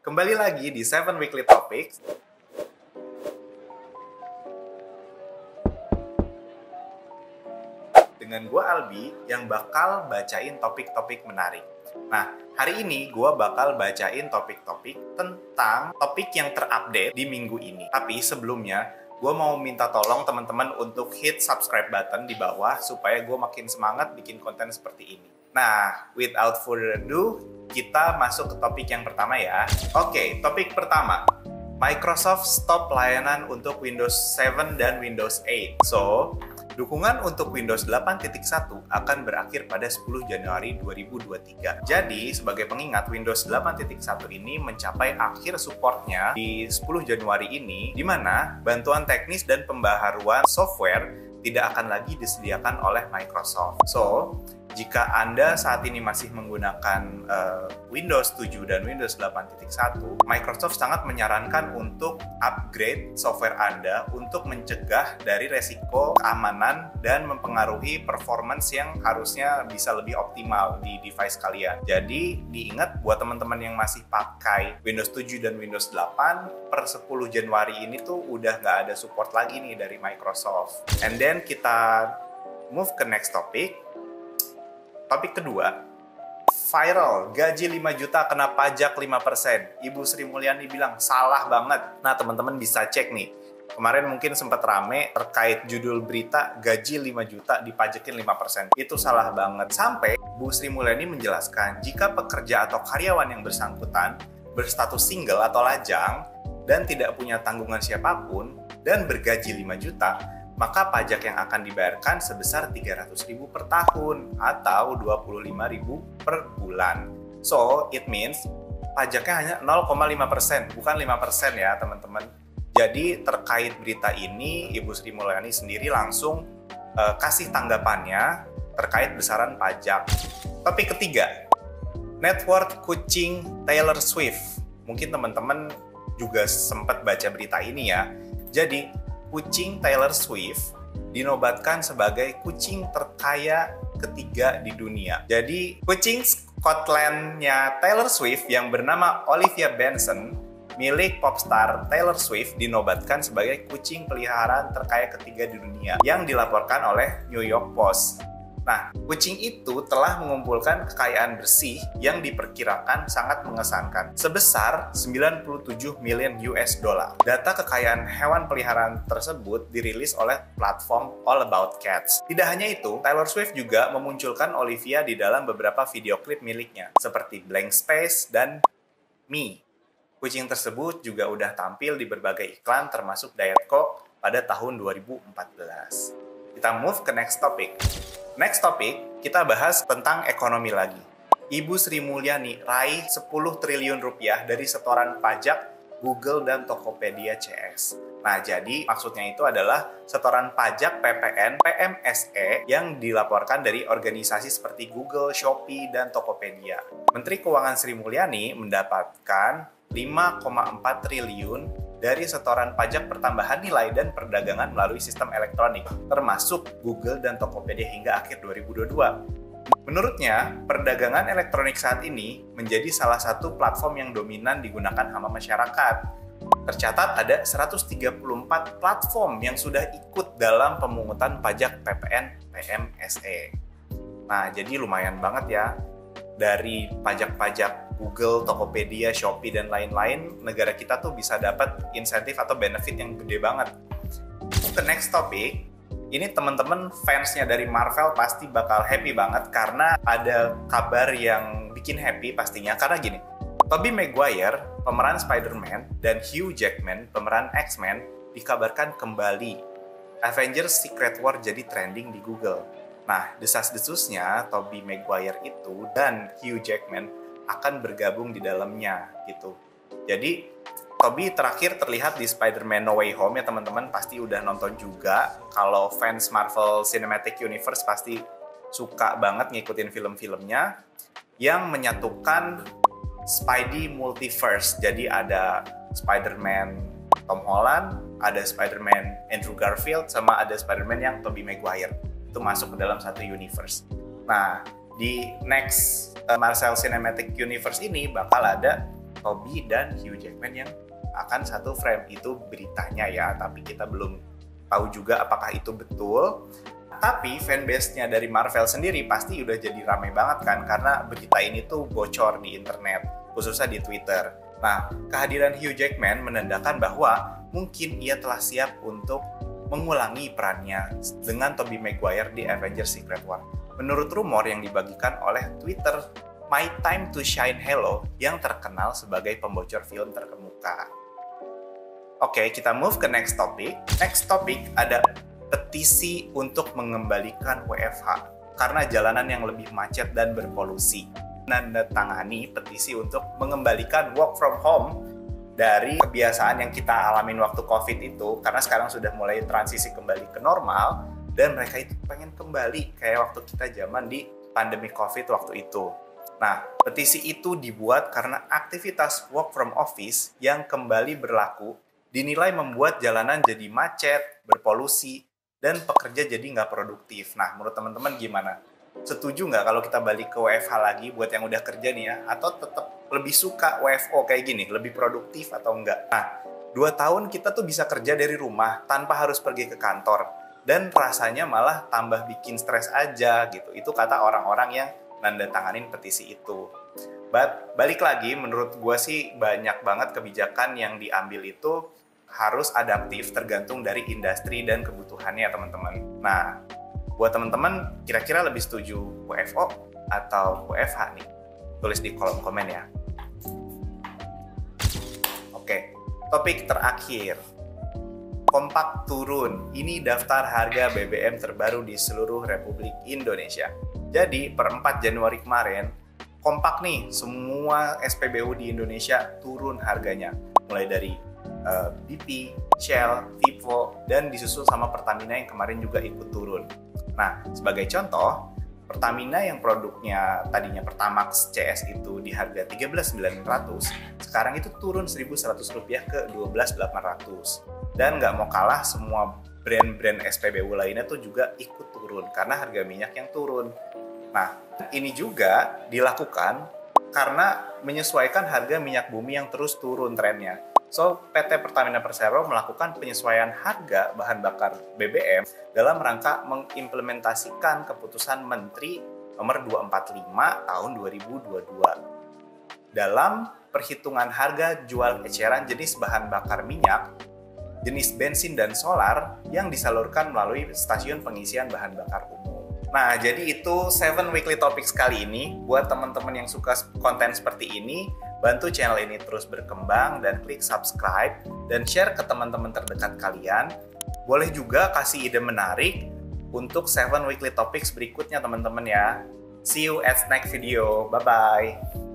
Kembali lagi di 7 Weekly Topics. Dengan gue Albi yang bakal bacain topik-topik menarik. Nah, hari ini gue bakal bacain topik-topik tentang topik yang terupdate di minggu ini. Tapi sebelumnya, gue mau minta tolong teman-teman untuk hit subscribe button di bawah supaya gue makin semangat bikin konten seperti ini. Nah, without further ado, kita masuk ke topik yang pertama ya. Oke, topik pertama. Microsoft stop layanan untuk Windows 7 dan Windows 8. So, dukungan untuk Windows 8.1 akan berakhir pada 10 Januari 2023. Jadi, sebagai pengingat, Windows 8.1 ini mencapai akhir supportnya di 10 Januari ini, di mana bantuan teknis dan pembaharuan software tidak akan lagi disediakan oleh Microsoft. So, jika Anda saat ini masih menggunakan Windows 7 dan Windows 8.1, Microsoft sangat menyarankan untuk upgrade software Anda untuk mencegah dari resiko keamanan dan mempengaruhi performance yang harusnya bisa lebih optimal di device kalian. Jadi, diingat buat teman-teman yang masih pakai Windows 7 dan Windows 8, per 10 Januari ini tuh udah nggak ada support lagi nih dari Microsoft. And then kita move ke next topic. Topik kedua, viral, gaji 5 juta kena pajak 5%. Ibu Sri Mulyani bilang, salah banget. Nah, teman-teman bisa cek nih. Kemarin mungkin sempat rame terkait judul berita, gaji 5 juta dipajakin 5%. Itu salah banget. Sampai Bu Sri Mulyani menjelaskan, jika pekerja atau karyawan yang bersangkutan berstatus single atau lajang dan tidak punya tanggungan siapapun dan bergaji 5 juta, maka pajak yang akan dibayarkan sebesar 300.000 per tahun atau 25.000 per bulan. So, it means pajaknya hanya 0,5%, bukan 5% ya teman-teman. Jadi terkait berita ini, Ibu Sri Mulyani sendiri langsung kasih tanggapannya terkait besaran pajak. Topik ketiga, net worth kucing Taylor Swift. Mungkin teman-teman juga sempat baca berita ini ya. Jadi, kucing Taylor Swift dinobatkan sebagai kucing terkaya ketiga di dunia. Jadi, kucing Scotland-nya Taylor Swift yang bernama Olivia Benson, milik popstar Taylor Swift, dinobatkan sebagai kucing peliharaan terkaya ketiga di dunia yang dilaporkan oleh New York Post. Nah, kucing itu telah mengumpulkan kekayaan bersih yang diperkirakan sangat mengesankan, sebesar 97 miliar US dollar. Data kekayaan hewan peliharaan tersebut dirilis oleh platform All About Cats. Tidak hanya itu, Taylor Swift juga memunculkan Olivia di dalam beberapa video klip miliknya, seperti Blank Space dan Me. Kucing tersebut juga udah tampil di berbagai iklan termasuk Diet Coke pada tahun 2014. Kita move ke next topic. Next topik, kita bahas tentang ekonomi lagi. Ibu Sri Mulyani raih 10 triliun rupiah dari setoran pajak Google dan Tokopedia CS. Nah, jadi maksudnya itu adalah setoran pajak PPN, PMSE yang dilaporkan dari organisasi seperti Google, Shopee, dan Tokopedia. Menteri Keuangan Sri Mulyani mendapatkan 5,4 triliun dari setoran pajak pertambahan nilai dan perdagangan melalui sistem elektronik, termasuk Google dan Tokopedia hingga akhir 2022. Menurutnya, perdagangan elektronik saat ini menjadi salah satu platform yang dominan digunakan sama masyarakat. Tercatat ada 134 platform yang sudah ikut dalam pemungutan pajak PPN PMSE. Nah, jadi lumayan banget ya. Dari pajak-pajak Google, Tokopedia, Shopee, dan lain-lain, negara kita tuh bisa dapat insentif atau benefit yang gede banget. The next topic, ini teman-teman fansnya dari Marvel pasti bakal happy banget karena ada kabar yang bikin happy pastinya. Karena gini, Tobey Maguire, pemeran Spider-Man, dan Hugh Jackman, pemeran X-Men, dikabarkan kembali. Avengers Secret War jadi trending di Google. Nah, desas-desusnya Tobey Maguire itu dan Hugh Jackman akan bergabung di dalamnya gitu. Jadi, Tobey terakhir terlihat di Spider-Man No Way Home ya teman-teman, pasti udah nonton juga. Kalau fans Marvel Cinematic Universe pasti suka banget ngikutin film-filmnya yang menyatukan Spidey Multiverse. Jadi ada Spider-Man Tom Holland, ada Spider-Man Andrew Garfield, sama ada Spider-Man yang Tobey Maguire. Itu masuk ke dalam satu universe. Nah, di next Marvel Cinematic Universe ini bakal ada Toby dan Hugh Jackman yang akan satu frame. Itu beritanya ya, tapi kita belum tahu juga apakah itu betul. Tapi fanbase-nya dari Marvel sendiri pasti udah jadi ramai banget kan, karena berita ini tuh bocor di internet, khususnya di Twitter. Nah, kehadiran Hugh Jackman menandakan bahwa mungkin ia telah siap untuk mengulangi perannya dengan Tobey Maguire di Avengers Secret War. Menurut rumor yang dibagikan oleh Twitter, My Time to Shine Hello yang terkenal sebagai pembocor film terkemuka. Oke, kita move ke next topic. Next topic ada petisi untuk mengembalikan WFH karena jalanan yang lebih macet dan berpolusi. Menandatangani petisi untuk mengembalikan work from home dari kebiasaan yang kita alamin waktu COVID itu, karena sekarang sudah mulai transisi kembali ke normal dan mereka itu pengen kembali kayak waktu kita zaman di pandemi COVID waktu itu. Nah, petisi itu dibuat karena aktivitas work from office yang kembali berlaku dinilai membuat jalanan jadi macet, berpolusi, dan pekerja jadi nggak produktif. Nah, menurut teman-teman gimana? Setuju nggak kalau kita balik ke WFH lagi buat yang udah kerja nih ya? Atau tetap lebih suka WFO kayak gini, lebih produktif atau enggak? Nah, 2 tahun kita tuh bisa kerja dari rumah tanpa harus pergi ke kantor. Dan rasanya malah tambah bikin stres aja gitu. Itu kata orang-orang yang nandatanganin petisi itu. Balik lagi, menurut gue sih banyak banget kebijakan yang diambil itu harus adaptif tergantung dari industri dan kebutuhannya teman-teman. Nah, buat teman-teman kira-kira lebih setuju WFO atau WFH nih? Tulis di kolom komen ya. Oke, topik terakhir. Kompak turun. Ini daftar harga BBM terbaru di seluruh Republik Indonesia. Jadi per 4 Januari kemarin, kompak nih, semua SPBU di Indonesia turun harganya. Mulai dari BP, Shell, Vivo, dan disusul sama Pertamina yang kemarin juga ikut turun. Nah, sebagai contoh, Pertamina yang produknya tadinya Pertamax CS itu di harga Rp13.900, sekarang itu turun Rp1.100 ke Rp12.800. Dan nggak mau kalah, semua brand-brand SPBU lainnya tuh juga ikut turun karena harga minyak yang turun. Nah, ini juga dilakukan karena menyesuaikan harga minyak bumi yang terus turun trennya. So, PT Pertamina Persero melakukan penyesuaian harga bahan bakar BBM dalam rangka mengimplementasikan keputusan Menteri nomor 245 tahun 2022. Dalam perhitungan harga jual eceran jenis bahan bakar minyak, jenis bensin dan solar yang disalurkan melalui stasiun pengisian bahan bakar umum. Nah, jadi itu 7 weekly topics kali ini. Buat teman-teman yang suka konten seperti ini, bantu channel ini terus berkembang dan klik subscribe dan share ke teman-teman terdekat kalian. Boleh juga kasih ide menarik untuk 7 weekly topics berikutnya teman-teman ya. See you at next video. Bye-bye.